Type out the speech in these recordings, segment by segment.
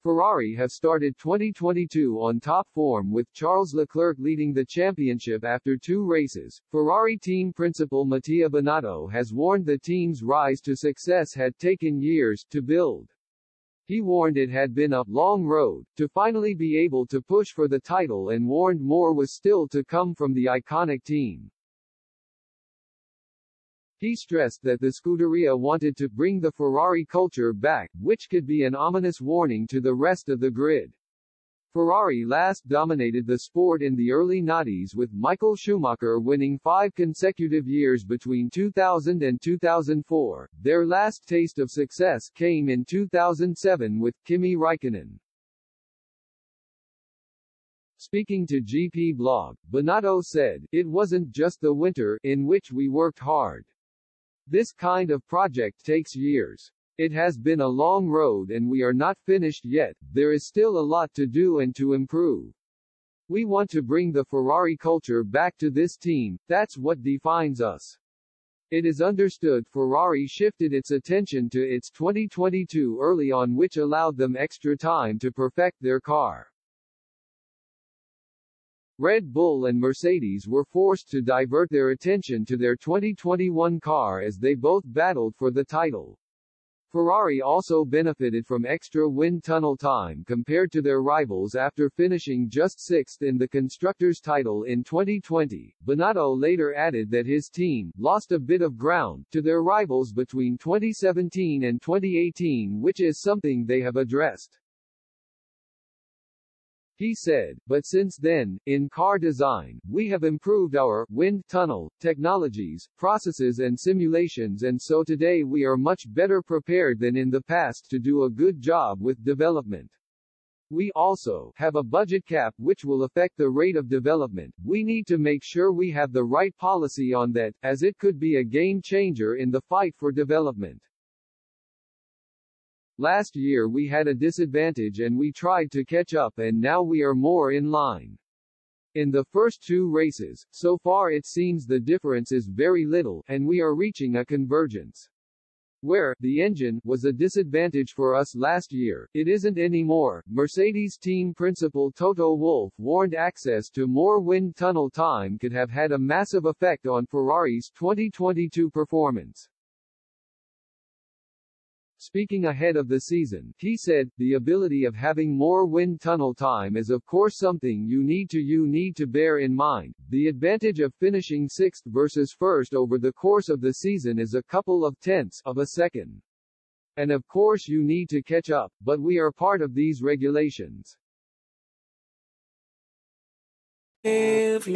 Ferrari have started 2022 on top form with Charles Leclerc leading the championship after 2 races. Ferrari team principal Mattia Bin0tto has warned the team's rise to success had taken years to build. He warned it had been a long road to finally be able to push for the title and warned more was still to come from the iconic team. He stressed that the Scuderia wanted to bring the Ferrari culture back, which could be an ominous warning to the rest of the grid. Ferrari last dominated the sport in the early 90s with Michael Schumacher winning 5 consecutive years between 2000 and 2004. Their last taste of success came in 2007 with Kimi Räikkönen. Speaking to GP Blog, Bin0tto said, "It wasn't just the winter, in which we worked hard. This kind of project takes years. It has been a long road and we are not finished yet, there is still a lot to do and to improve. We want to bring the Ferrari culture back to this team, that's what defines us." It is understood Ferrari shifted its attention to its 2022 early on, which allowed them extra time to perfect their car. Red Bull and Mercedes were forced to divert their attention to their 2021 car as they both battled for the title. Ferrari also benefited from extra wind tunnel time compared to their rivals after finishing just 6th in the Constructors' title in 2020. Bin0tto later added that his team lost a bit of ground to their rivals between 2017 and 2018, which is something they have addressed. He said, "But since then, in car design, we have improved our wind tunnel technologies, processes and simulations, and so today we are much better prepared than in the past to do a good job with development. We also have a budget cap which will affect the rate of development. We need to make sure we have the right policy on that, as it could be a game changer in the fight for development. Last year we had a disadvantage and we tried to catch up and now we are more in line. In the first 2 races, so far it seems the difference is very little, and we are reaching a convergence. Where the engine was a disadvantage for us last year, it isn't anymore." Mercedes team principal Toto Wolff warned access to more wind tunnel time could have had a massive effect on Ferrari's 2022 performance. Speaking ahead of the season, he said, "The ability of having more wind tunnel time is of course something you need to bear in mind. The advantage of finishing 6th versus 1st over the course of the season is a couple of tenths of a second. And of course you need to catch up, but we are part of these regulations." If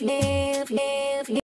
live.